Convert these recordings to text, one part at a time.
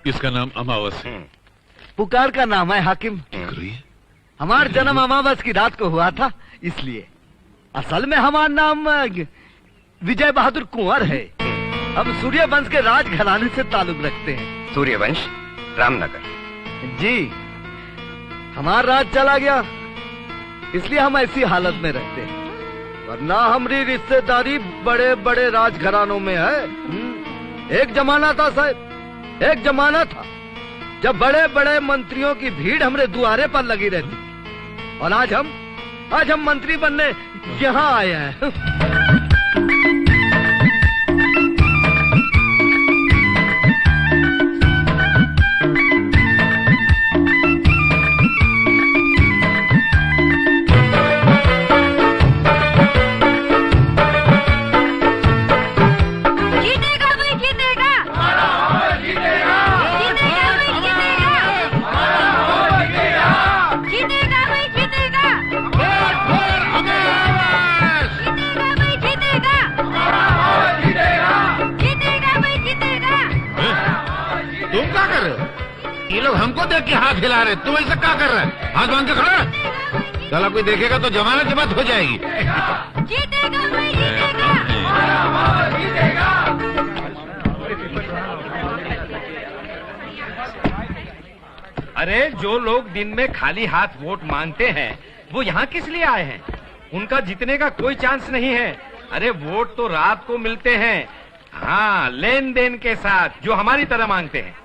किसका नाम अमावस है? पुकार का नाम है हाकिम। हमारा जन्म अमावस की रात को हुआ था, इसलिए असल में हमारा नाम विजय बहादुर कुंवर है। हम सूर्यवंश के राज घराने से ताल्लुक रखते हैं। सूर्यवंश, रामनगर। जी, हमारा राज चला गया, इसलिए हम ऐसी हालत में रहते हैं, वरना हमारी रिश्तेदारी बड़े बड़े राजघरानों में है। एक जमाना था साहब, एक जमाना था जब बड़े बड़े मंत्रियों की भीड़ हमरे दुआरे पर लगी रहती, और आज हम मंत्री बनने यहाँ आए हैं। ये लोग हमको देख के हाथ हिला रहे, तुम ऐसा क्या कर रहे हैं? हाथ बांध के खड़ा। साला कोई देखेगा तो जमानत की बात हो जाएगी। जीतेगा भाई, जीतेगा। अरे जो लोग दिन में खाली हाथ वोट मांगते हैं, वो यहाँ किस लिए आए हैं? उनका जीतने का कोई चांस नहीं है। अरे वोट तो रात को मिलते हैं, हाँ, लेन देन के साथ, जो हमारी तरह मांगते हैं।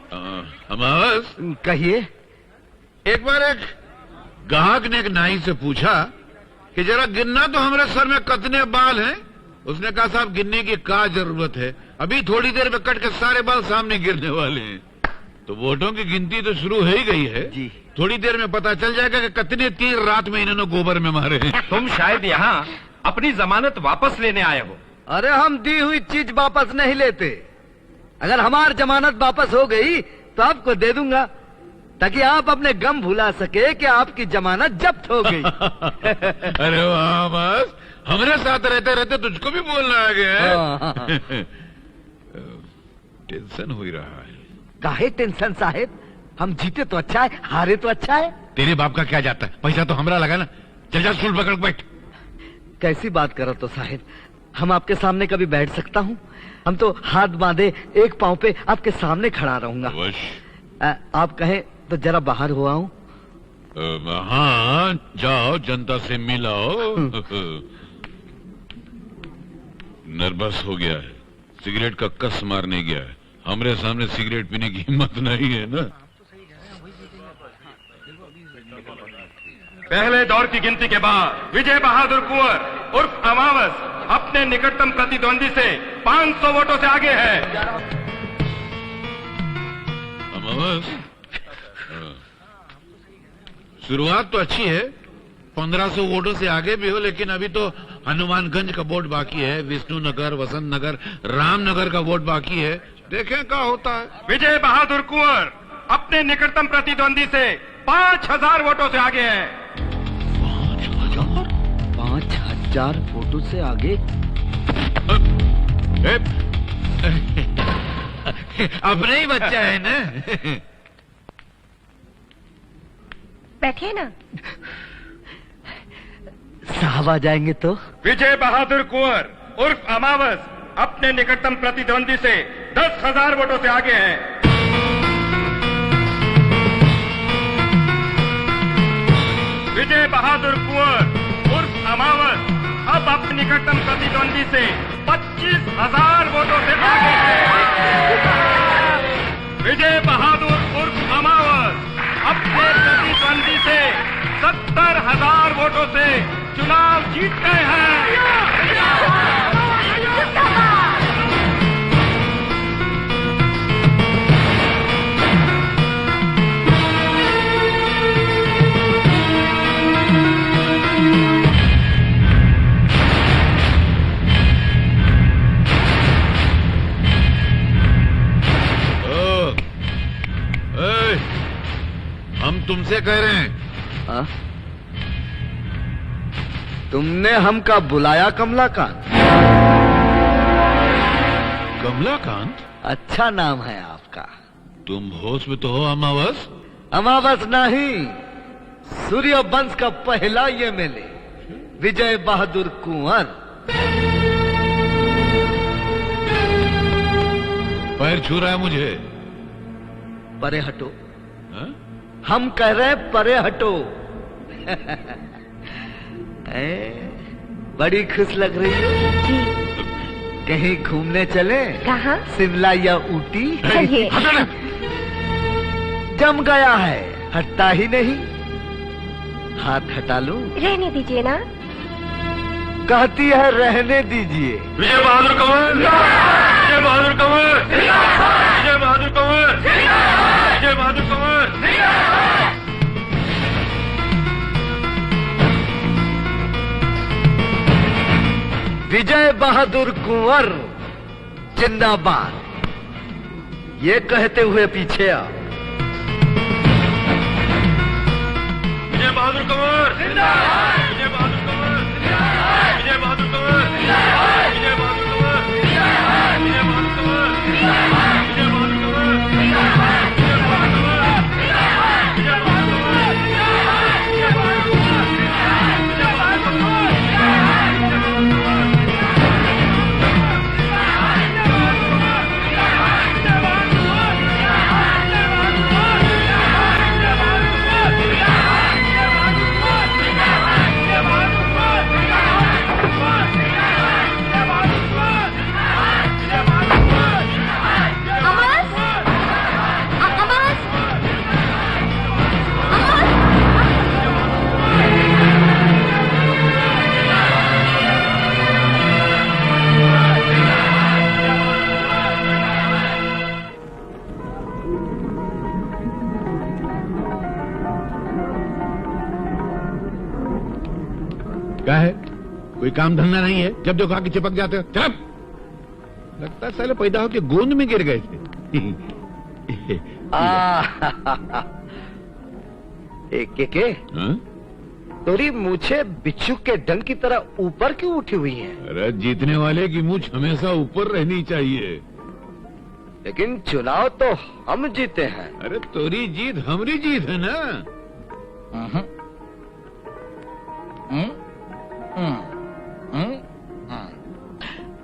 अमावस, कहिए। एक बार एक ग्राहक ने एक नाई से पूछा कि जरा गिनना तो हमारे सर में कितने बाल हैं। उसने कहा साहब गिनने की क्या जरूरत है, अभी थोड़ी देर में कट के सारे बाल सामने गिरने वाले हैं। तो वोटों की गिनती तो शुरू हो ही गई है जी। थोड़ी देर में पता चल जाएगा कि कितने तीर रात में इन्होंने गोबर में मारे हैं। तुम शायद यहाँ अपनी जमानत वापस लेने आए हो। अरे हम दी हुई चीज वापस नहीं लेते। अगर हमारी जमानत वापस हो गई तो आपको दे दूंगा, ताकि आप अपने गम भुला सके कि आपकी जमानत जब्त हो गई। अरे वाह, बस हमारे साथ रहते रहते तुझको भी बोलना आ गया है। टेंशन हो ही रहा है। काहे टेंशन साहेब, हम जीते तो अच्छा है, हारे तो अच्छा है। तेरे बाप का क्या जाता है, पैसा तो हमरा लगा ना। चल जा स्टूल पकड़ बैठ। कैसी बात करो तो साहेब, हम आपके सामने कभी बैठ सकता हूँ? हम तो हाथ बांधे एक पांव पे आपके सामने खड़ा रहूंगा। आप कहें तो जरा बाहर हो आऊं? हाँ, जाओ, जनता से मिलाओ। नर्वस हो गया है, सिगरेट का कस मारने गया है। हमरे सामने सिगरेट पीने की हिम्मत नहीं है ना। पहले दौर की गिनती के बाद विजय बहादुर कुंवर उर्फ अमावस अपने निकटतम प्रतिद्वंदी से 500 वोटों से आगे है। अमावस, शुरुआत तो अच्छी है, 1500 वोटों से आगे भी हो, लेकिन अभी तो हनुमानगंज का वोट बाकी है, विष्णुनगर, वसंत नगर, रामनगर का वोट बाकी है। देखें क्या होता है। विजय बहादुर कुंवर अपने निकटतम प्रतिद्वंदी से 5000 वोटों से आगे है। 5000 वोटों से आगे? अपने ही बच्चा है ना। बैठिए ना। साहब आ जाएंगे तो? विजय बहादुर कुंवर उर्फ अमावस अपने निकटतम प्रतिद्वंदी से 10,000 वोटों से आगे है। विजय बहादुर कुंवर उर्फ अमावस अब अपने निकटतम प्रतिद्वंदी से 25,000 वोटों से आगे है। विजय बहादुर उर्फ अमावस अपने प्रतिद्वंदी से 70,000 वोटों से चुनाव जीत गए हैं। हम तुमसे कह रहे हैं। आ? तुमने हमका बुलाया कमलाकांत? कमलाकांत? अच्छा नाम है आपका। तुम होश में तो हो अमावस? अमावस नहीं, सूर्य वंश का पहला ये मेले, विजय बहादुर कुंवर। पैर छू रहा है मुझे। परे हटो। हाँ? हम कह रहे हैं परे हटो। बड़ी खुश लग रही हो। जी। कहीं घूमने चले? कहाँ? शिमला या ऊटी? चलिए। जम गया है, हटता ही नहीं। हाथ हटा लूं? रहने दीजिए ना। कहती है रहने दीजिए। विजय बहादुर कंवर, विजय बहादुर कंवर, विजय बहादुर कंवर, विजय बहादुर कंवर। विजय बहादुर कुंवर जिंदाबाद। ये कहते हुए पीछे आ। विजय बहादुर कंवर, विजय बहादुर कंवर, विजय बहादुर कंवर, विजय बहादुर कंवर, विजय बहादुर कंवर, विजय बहादुर कंवर, विजय बहादुर क्या है? कोई काम धंधा नहीं है? जब देखो आके चिपक जाते हो। चल, लगता है साले पैदा होके गोंद में गिर गए थे। के हाँ? तोरी मूछे बिच्छू के डंग की तरह ऊपर क्यों उठी हुई है? अरे जीतने वाले की मूछ हमेशा ऊपर रहनी चाहिए। लेकिन चुनाव तो हम जीते हैं। अरे तोरी जीत हमारी जीत है ना।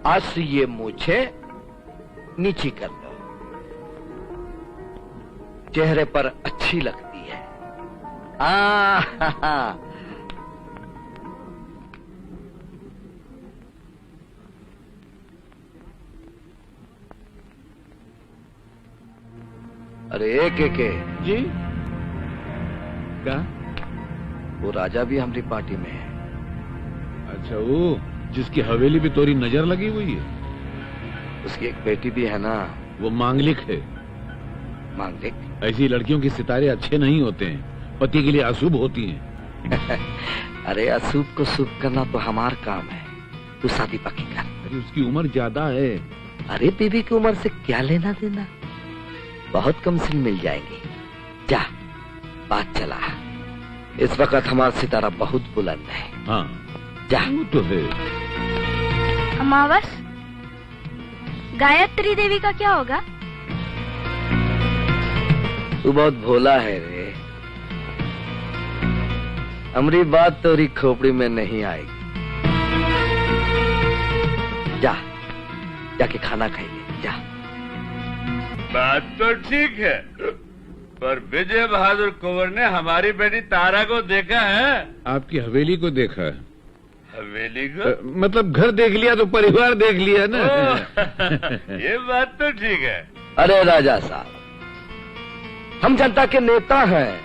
आज से ये मूछे नीची कर दो, चेहरे पर अच्छी लगती है। अरे के जी क्या? वो राजा भी हमारी पार्टी में है। अच्छा, वो जिसकी हवेली पे तोरी नजर लगी हुई है? उसकी एक बेटी भी है ना। वो मांगलिक है। मांगलिक? ऐसी लड़कियों के सितारे अच्छे नहीं होते हैं, पति के लिए अशुभ होती हैं। अरे अशुभ को शुभ करना तो हमारा काम है। तू शादी पक्की कर। अरे उसकी उम्र ज्यादा है। अरे बीबी की उम्र से क्या लेना देना, बहुत कम सिन मिल जाएंगे। जा, बात चला। इस वक्त हमारा सितारा बहुत बुलंद है। हाँ जा। वो तो है। अमावस, गायत्री देवी का क्या होगा? तू बहुत भोला है रे। हमारी बात तोरी खोपड़ी में नहीं आएगी। जा, जाके खाना खाइए। जा। बात तो ठीक है, पर विजय बहादुर कुंवर ने हमारी बेटी तारा को देखा है? आपकी हवेली को देखा है। हवेली को? मतलब घर देख लिया तो परिवार देख लिया ना। ये बात तो ठीक है। अरे राजा साहब, हम जनता के नेता हैं।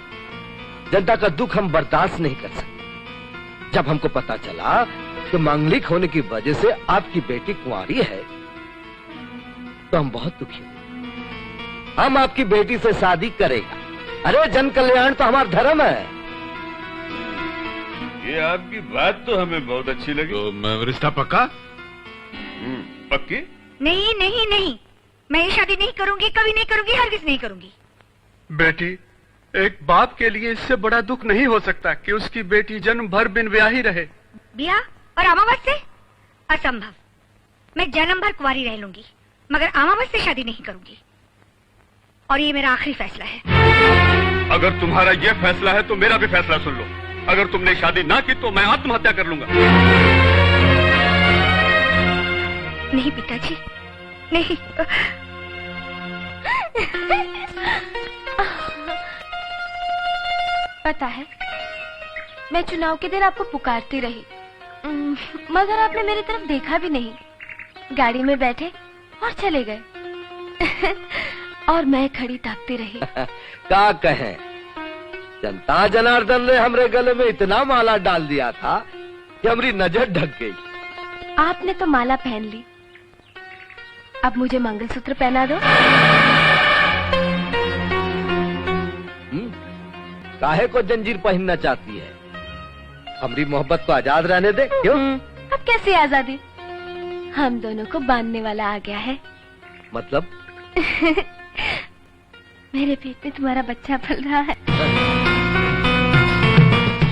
जनता का दुख हम बर्दाश्त नहीं कर सकते। जब हमको पता चला कि मांगलिक होने की वजह से आपकी बेटी कुंवारी है, तो हम बहुत दुखी हुए। हम आपकी बेटी से शादी करेगा। अरे जन कल्याण तो हमारा धर्म है। ये आपकी बात तो हमें बहुत अच्छी लगी। तो रिश्ता पक्का? पक्की? नहीं नहीं नहीं, मैं ये शादी नहीं करूंगी, कभी नहीं करूंगी, हरगिज नहीं करूंगी। बेटी, एक बाप के लिए इससे बड़ा दुख नहीं हो सकता कि उसकी बेटी जन्म भर बिन ब्याही रहे। ब्याह और अमावस से? असंभव। मैं जन्म भर कुंवारी रह लूंगी, मगर अमावस से शादी नहीं करूंगी। और ये मेरा आखिरी फैसला है। अगर तुम्हारा ये फैसला है तो मेरा भी फैसला सुन लो। अगर तुमने शादी ना की तो मैं आत्महत्या कर लूंगा। नहीं पिताजी, नहीं। पता है, मैं चुनाव के दिन आपको पुकारती रही, मगर आपने मेरी तरफ देखा भी नहीं। गाड़ी में बैठे और चले गए। और मैं खड़ी ताकती रही। क्या कहें, जनता जनार्दन ने हमरे गले में इतना माला डाल दिया था कि हमारी नजर ढक गई। आपने तो माला पहन ली, अब मुझे मंगलसूत्र पहना दो। काहे को जंजीर पहनना चाहती है? हमारी मोहब्बत को आजाद रहने दे। क्यों? अब कैसे आजादी? हम दोनों को बांधने वाला आ गया है। मतलब? मेरे पेट में तुम्हारा बच्चा पल रहा है।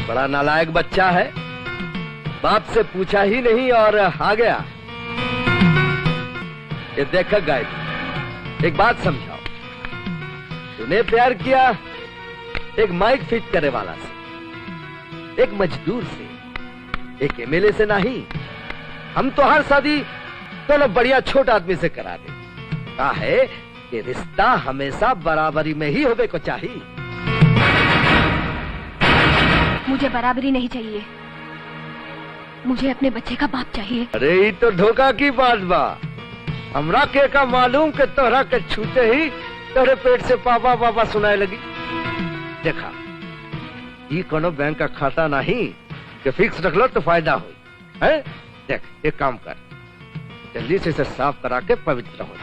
बड़ा नालायक बच्चा है, बाप से पूछा ही नहीं और आ गया। ये देख गायत्री, एक बात समझाओ, तूने प्यार किया एक माइक फिट करे वाला से, एक मजदूर से, एक एमएलए से नहीं। हम तो हर शादी दोनों बढ़िया छोटा आदमी से करा दे। कहा है कि रिश्ता हमेशा बराबरी में ही होवे को चाहिए। मुझे बराबरी नहीं चाहिए, मुझे अपने बच्चे का बाप चाहिए। अरे ये तो धोखा की बात बा। हमरा के का मालूम के तोहरा के छूते ही तेरे पेट से पापा पापा सुनाए लगी। देखा, ये कोनो बैंक का खाता नहीं कि फिक्स रख लो तो फायदा हो। है? देख, एक काम कर, जल्दी से इसे साफ करा के पवित्र हो।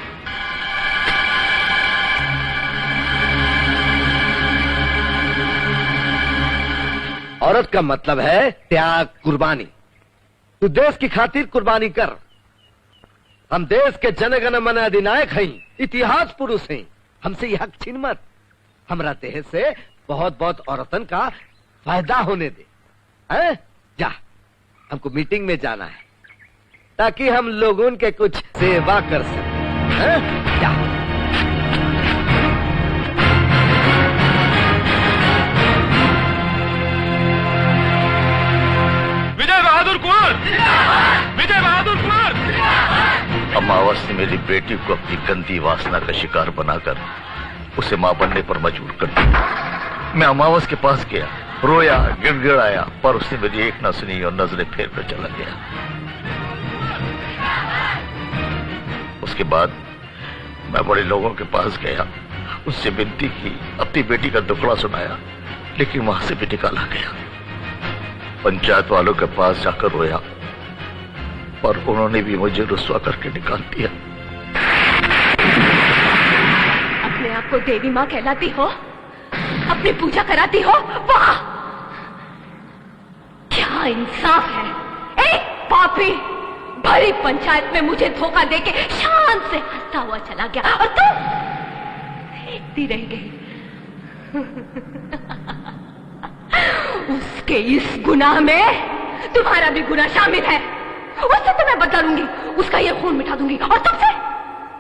औरत का मतलब है त्याग, कुर्बानी। तू देश की खातिर कुर्बानी कर। हम देश के जनगण मन अधिनायक हैं, इतिहास पुरुष हैं। हमसे यह हक छीन मत। हमरा देश से बहुत बहुत औरतन का फायदा होने दे। हैं? जा, हमको मीटिंग में जाना है ताकि हम लोगों के कुछ सेवा कर सकें। हैं? जा। विजय बहादुर कुंवर! विजय बहादुर कुंवर! अमावस ने मेरी बेटी को अपनी गंदी वासना का शिकार बनाकर उसे मां बनने पर मजबूर कर दिया। मैं अमावस के पास गया, रोया, गिड़गिड़ाया, पर उसने मेरी एक ना सुनी और नजरें फेर कर चला गया। उसके बाद मैं बड़े लोगों के पास गया, उससे विनती की, अपनी बेटी का दुखड़ा सुनाया, लेकिन वहां से भी निकाला गया। पंचायत वालों के पास जाकर रोया, पर उन्होंने भी मुझे रुस्वा करके निकाल दिया। अपने आप को देवी माँ कहलाती हो, अपनी पूजा कराती हो, वाह क्या इंसाफ है। एक पापी भरी पंचायत में मुझे धोखा देके शान से हंसता हुआ चला गया और तुम देखती रह गई। उसके इस गुनाह में तुम्हारा भी गुनाह शामिल है। उससे तो मैं बदला लूंगी, उसका ये खून मिटा दूंगी, और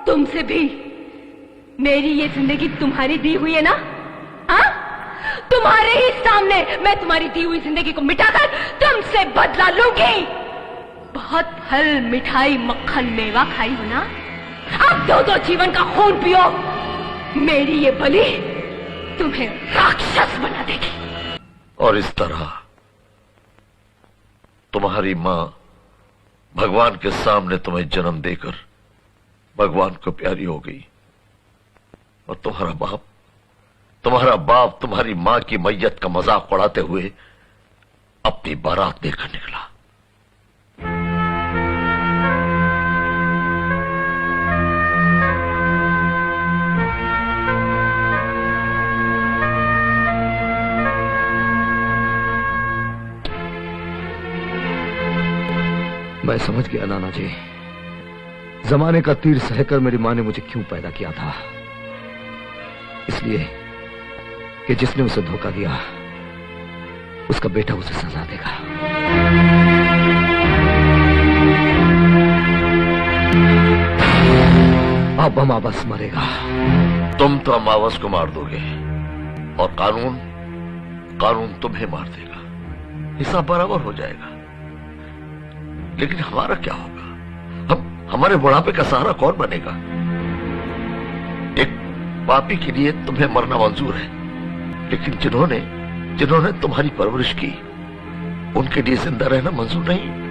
तुमसे भी। मेरी ये जिंदगी तुम्हारी दी हुई है ना? हाँ, तुम्हारे ही सामने मैं तुम्हारी दी हुई जिंदगी को मिटाकर तुमसे बदला लूंगी। बहुत फल, मिठाई, मक्खन, मेवा खाई हो ना? अब दो जीवन का खून पियो। मेरी ये बलि तुम्हें राक्षस बना देगी। और इस तरह तुम्हारी मां भगवान के सामने तुम्हें जन्म देकर भगवान को प्यारी हो गई, और तुम्हारा बाप तुम्हारी मां की मैयत का मजाक उड़ाते हुए अपनी बारात लेकर निकला। मैं समझ गया नाना जी, जमाने का तीर सहकर मेरी मां ने मुझे क्यों पैदा किया था। इसलिए कि जिसने उसे धोखा दिया उसका बेटा उसे सजा देगा। अब अमावस मरेगा तुम तो अमावस को मार दोगे और कानून तुम्हें मार देगा। हिसाब बराबर हो जाएगा। लेकिन हमारा क्या होगा? हमारे बुढ़ापे का सहारा कौन बनेगा? एक पापी के लिए तुम्हें मरना मंजूर है, लेकिन जिन्होंने तुम्हारी परवरिश की, उनके लिए जिंदा रहना मंजूर नहीं।